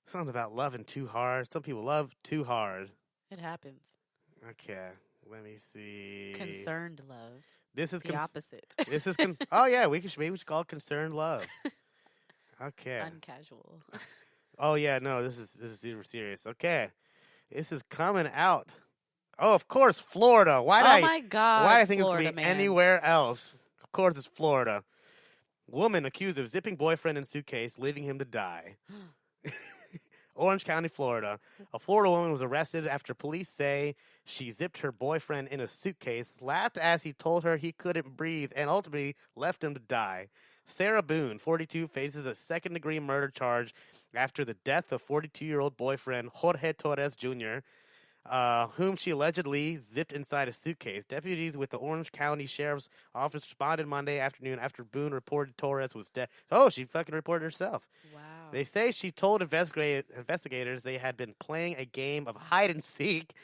Something about loving too hard. Some people love too hard. It happens. Okay, let me see. Concerned love. This is the opposite. This is oh yeah, maybe we should call it concerned love. Okay. Uncasual. Oh yeah, no, this is super serious. Okay, this is coming out. Oh, of course, Florida. My God. Why do I think Florida, it's gonna be man. anywhere else? Of course, it's Florida. Woman accused of zipping boyfriend in suitcase, leaving him to die. Orange County, Florida. A Florida woman was arrested after police say she zipped her boyfriend in a suitcase, laughed as he told her he couldn't breathe, and ultimately left him to die. Sarah Boone, 42, faces a second-degree murder charge after the death of 42-year-old boyfriend Jorge Torres Jr., whom she allegedly zipped inside a suitcase. Deputies with the Orange County Sheriff's Office responded Monday afternoon after Boone reported Torres was dead. Oh, she fucking reported herself. Wow. They say she told investigators they had been playing a game of hide and seek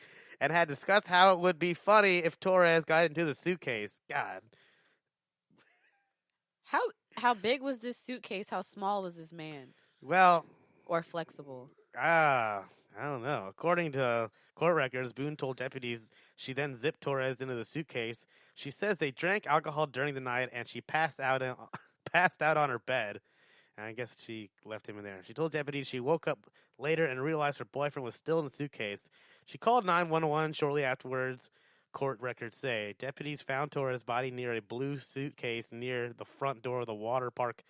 and had discussed how it would be funny if Torres got into the suitcase. God. How big was this suitcase? How small was this man? Well, or flexible? I don't know. According to court records, Boone told deputies she then zipped Torres into the suitcase. She says they drank alcohol during the night and she passed out on her bed. And I guess she left him in there. She told deputies she woke up later and realized her boyfriend was still in the suitcase. She called 911 shortly afterwards, court records say. Deputies found Torres' body near a blue suitcase near the front door of the Water Park,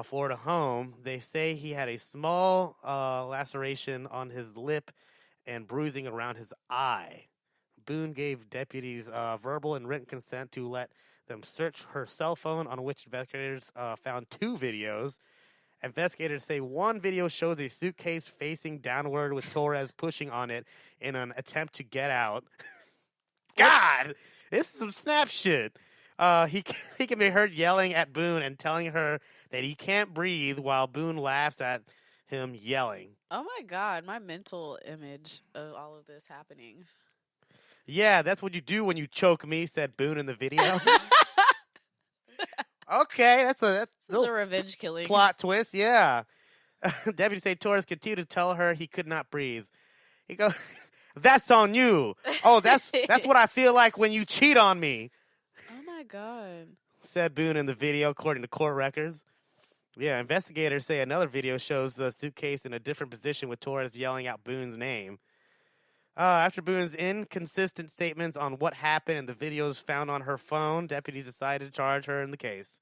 Florida home. They say he had a small laceration on his lip and bruising around his eye. Boone gave deputies verbal and written consent to let them search her cell phone, on which investigators found 2 videos. Investigators say one video shows a suitcase facing downward with Torres pushing on it in an attempt to get out. God, this is some snap shit. He can be heard yelling at Boone and telling her that he can't breathe while Boone laughs at him yelling. Oh my God, my mental image of all of this happening. Yeah, that's what you do when you choke me, said Boone in the video. Okay, that's a revenge killing plot twist. Yeah. Deputies say Torres continued to tell her he could not breathe. He goes, "That's on you. Oh, that's what I feel like when you cheat on me." Oh my God, said Boone in the video, according to court records. Yeah, investigators say another video shows the suitcase in a different position with Torres yelling out Boone's name. After Boone's inconsistent statements on what happened and the videos found on her phone, deputies decided to charge her in the case.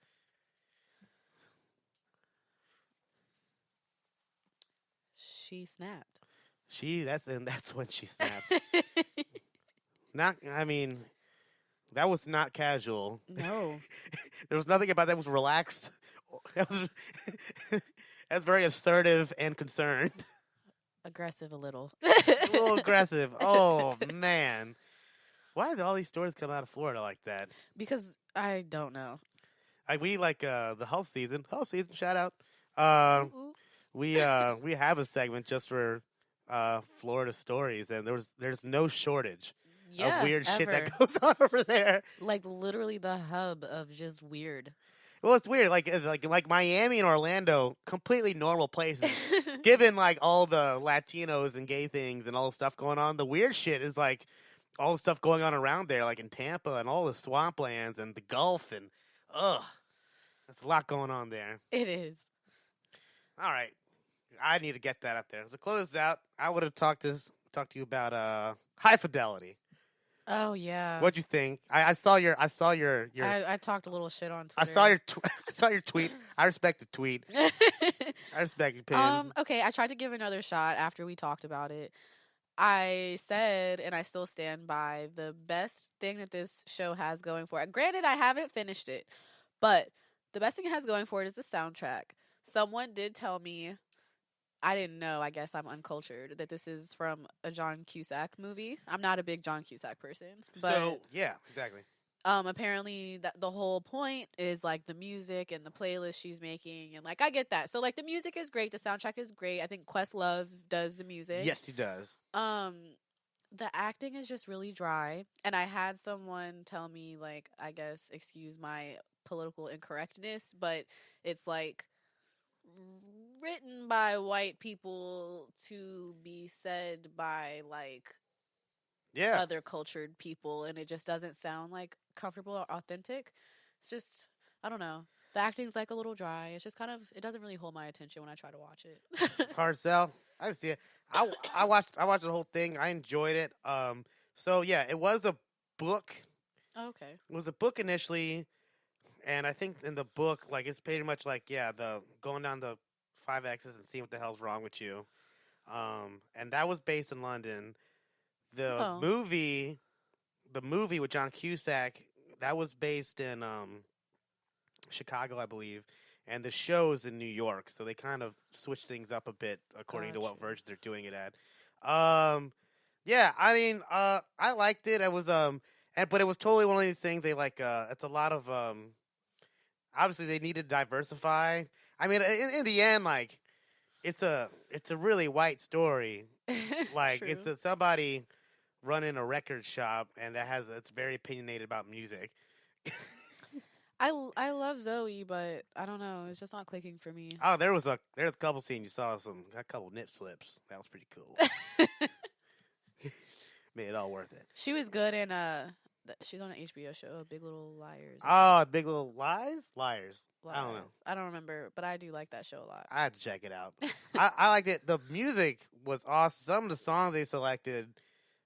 She snapped. That's when she snapped. That was not casual. No. There was nothing about that was relaxed. That was very assertive and concerned. Aggressive a little. A little aggressive. Oh, man. Why did all these stories come out of Florida like that? Because I don't know. We like the health season. Health season, shout out. We have a segment just for Florida stories, and there's no shortage of weird shit that goes on over there. Like literally the hub of just weird. Well, it's weird. Like Miami and Orlando, completely normal places. Given like all the Latinos and gay things and all the stuff going on, the weird shit is like all the stuff going on around there, like in Tampa and all the swamplands and the Gulf and there's a lot going on there. It is. All right, I need to get that up there. So close this out. I would have talked to you about High Fidelity. Oh yeah. What'd you think? I saw your. I talked a little shit on Twitter. I saw your tweet. I respect the tweet. I respect your opinion. Okay, I tried to give another shot after we talked about it. I said, and I still stand by, the best thing that this show has going for it. Granted, I haven't finished it, but the best thing it has going for it is the soundtrack. Someone did tell me, I didn't know, I guess I'm uncultured, that this is from a John Cusack movie. I'm not a big John Cusack person. But, so, yeah, exactly. Apparently, that the whole point is, like, the music and the playlist she's making, and, like, I get that. So, like, the music is great, the soundtrack is great. I think Questlove does the music. Yes, he does. The acting is just really dry, and I had someone tell me, like, I guess, excuse my political incorrectness, but it's, like, written by white people to be said by like other cultured people, and it just doesn't sound like comfortable or authentic. It's just, I don't know. The acting's like a little dry. It's just kind of, it doesn't really hold my attention when I try to watch it. Hard sell. I see it. I watched the whole thing. I enjoyed it. So yeah, it was a book. Oh, okay. It was a book initially, and I think in the book, like, it's pretty much like, the going down the 5 axis and seeing what the hell's wrong with you. And that was based in London. The movie with John Cusack, that was based in Chicago, I believe, and the show's in New York, so they kind of switched things up a bit according to what version they're doing it at. Yeah, I mean, I liked it. It was but it was totally one of these things. They like, it's a lot of obviously they need to diversify. I mean, in the end, like, it's a really white story. Like, True. it's somebody running a record shop, and it's very opinionated about music. I love Zoe, but I don't know. It's just not clicking for me. Oh, there's a couple scenes you saw a couple nip slips. That was pretty cool. Made it all worth it. She was good in she's on an HBO show, Big Little Liars. Oh, Big Little Lies? Liars. I don't know. I don't remember, but I do like that show a lot. I had to check it out. I liked it. The music was awesome. Some of the songs they selected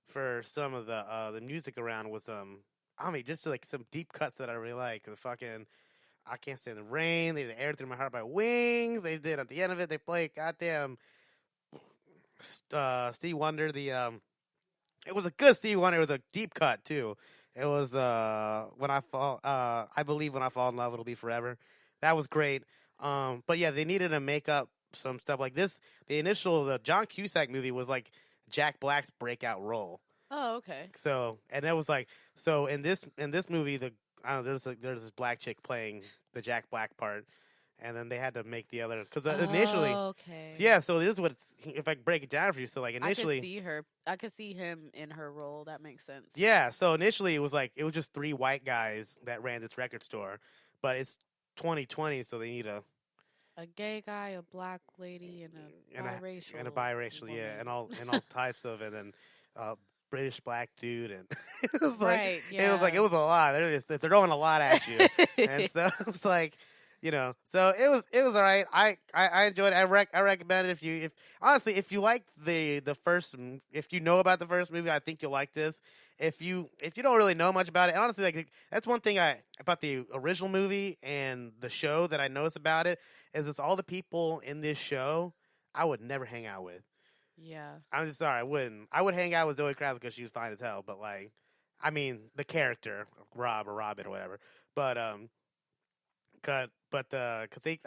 for some of the music around was I mean, just like some deep cuts that I really like. The fucking I Can't Stand the Rain. They did Air Through My Heart by Wings. They did at the end of it. They played goddamn Stevie Wonder. It was a good Stevie Wonder. It was a deep cut too. It was When I Fall. I Believe When I Fall in Love It'll Be Forever. That was great. But yeah, they needed to make up some stuff like this. The John Cusack movie was like Jack Black's breakout role. Oh, okay. So, and it was like, in this movie, there's this black chick playing the Jack Black part, and then they had to make the other, because initially, okay, yeah. So this is what if I break it down for you. So like initially, I could see him in her role. That makes sense. Yeah. So initially, it was just 3 white guys that ran this record store, but it's 2020, so they need a gay guy, a black lady, and a biracial, woman. yeah, and all types of, and then British black dude, and it was right, it was a lot. They're throwing a lot at you, and so it's like, so it was all right. I enjoyed it. I recommend it if honestly if you like the first, if you know about the first movie, I think you'll like this. If you don't really know much about it, and honestly, like, that's one thing about the original movie and the show that I notice about it is it's all the people in this show I would never hang out with. Yeah. I'm just sorry, I wouldn't. I would hang out with Zoe Kravitz because she was fine as hell, but like, I mean, the character Rob or Robin or whatever. But I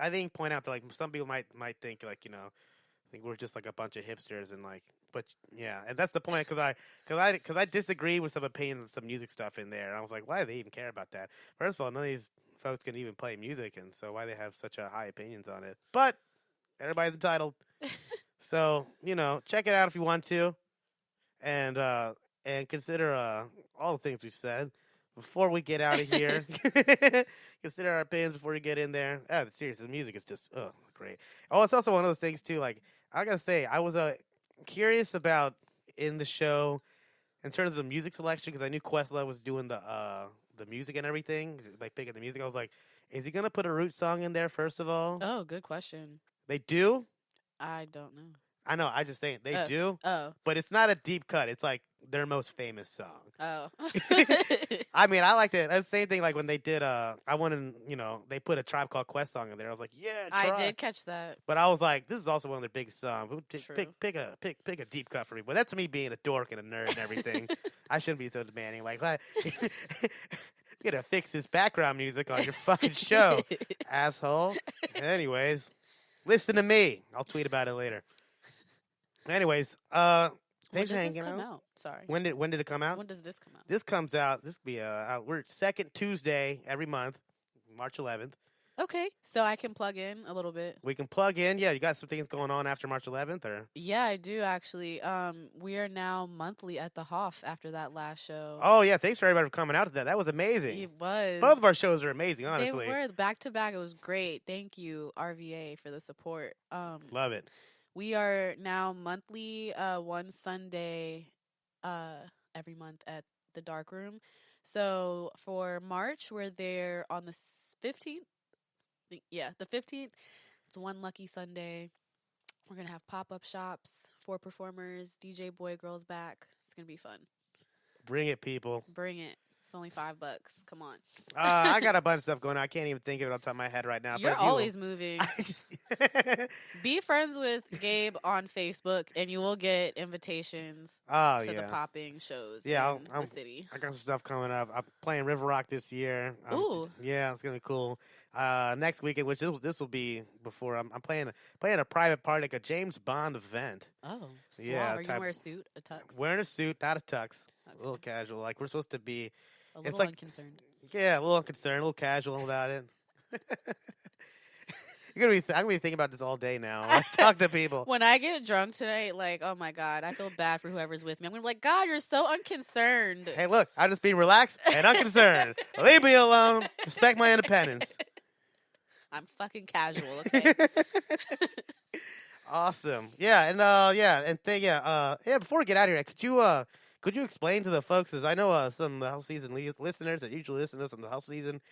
think point out that like some people might think like, I think we're just like a bunch of hipsters and like, but yeah, and that's the point because I disagree with some opinions and some music stuff in there. And I was like, why do they even care about that? First of all, none of these folks can even play music, and so why they have such a high opinions on it? But everybody's entitled. So, check it out if you want to, and consider all the things we've said before we get out of here. Consider our opinions before you get in there. Seriously, the music is just great. Oh, it's also one of those things too. Like, I gotta say, I was curious about in the show in terms of the music selection because I knew Questlove was doing the music and everything, like picking the music. I was like, is he gonna put a Root song in there first of all? Oh, good question. They do. I don't know. I know. I just saying they do. Oh, but it's not a deep cut. It's like their most famous song. Oh. I mean, I liked it. That's the same thing. Like when they did, they put a Tribe Called Quest song in there. I was like, yeah, try. I did catch that. But I was like, this is also one of their biggest songs. True. Pick a deep cut for me. But that's me being a dork and a nerd and everything. I shouldn't be so demanding. Like, you gotta fix this background music on your fucking show, asshole. Anyways, listen to me. I'll tweet about it later. Anyways, thanks for hanging out. Sorry. When did it come out? When does this come out? This comes out. This will be we're second Tuesday every month, March 11th. Okay, so I can plug in a little bit. We can plug in. Yeah, you got some things going on after March 11th, or? Yeah, I do actually. We are now monthly at the Hoff after that last show. Oh yeah, thanks for everybody for coming out to that. That was amazing. It was. Both of our shows are amazing, honestly. They were back to back. It was great. Thank you, RVA, for the support. Love it. We are now monthly, one Sunday, every month at the Dark Room. So for March, we're there on the 15th. Yeah, the 15th. It's one lucky Sunday. We're going to have pop-up shops, 4 performers, DJ Boy Girls back. It's going to be fun. Bring it, people. Bring it. It's only $5. Come on. I got a bunch of stuff going on. I can't even think of it off the top of my head right now. You're always moving. Be friends with Gabe on Facebook, and you will get invitations to the popping shows in the city. I got some stuff coming up. I'm playing River Rock this year. Ooh. Yeah, it's going to be cool. Next weekend, which this will be before, I'm playing a private party, like a James Bond event. Oh, suave. Yeah. Are you going to wear a suit, a tux? Wearing a suit, not a tux. Okay. A little casual. Like, we're supposed to be... A little unconcerned. Yeah, a little unconcerned, a little casual about it. I'm gonna be thinking about this all day now. I talk to people. When I get drunk tonight, like, oh my God, I feel bad for whoever's with me. I'm gonna be like, God, you're so unconcerned. Hey, look, I'm just being relaxed and unconcerned. Leave me alone. Respect my independence. I'm fucking casual, okay? Awesome. Yeah, before we get out of here, could you explain to the folks, as I know some of the House Season listeners that usually listen to us on the House Season,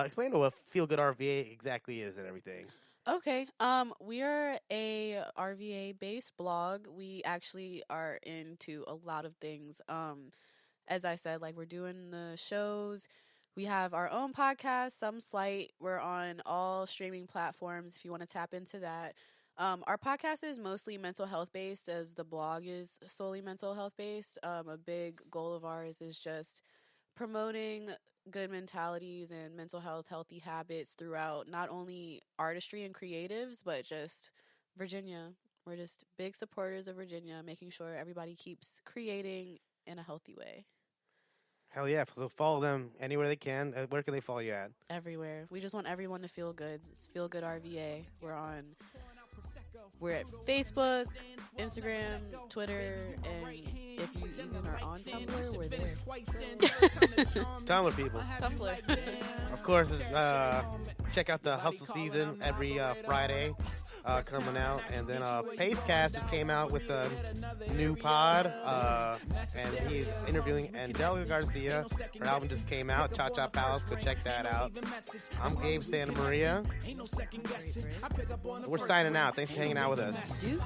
explain to what Feel Good RVA exactly is and everything. Okay. We are a RVA-based blog. We actually are into a lot of things. As I said, like, we're doing the shows. We have our own podcast, Some Slight. We're on all streaming platforms if you want to tap into that. Our podcast is mostly mental health based, as the blog is solely mental health based. A big goal of ours is just promoting good mentalities and mental health, healthy habits throughout not only artistry and creatives, but just Virginia. We're just big supporters of Virginia, making sure everybody keeps creating in a healthy way. Hell yeah. So follow them anywhere they can. Where can they follow you at? Everywhere. We just want everyone to feel good. It's Feel Good RVA. We're at Facebook, Instagram, Twitter, and if you even are on Tumblr, we're there. Tumblr people. Tumblr. Of course, check out the Hustle Season every Friday coming out. And then Pacecast just came out with a new pod. And he's interviewing Angelica Garcia. Her album just came out, Cha Cha Palace. Go check that out. I'm Gabe Santa Maria. We're signing out. Thanks for hanging out with us. Deuces.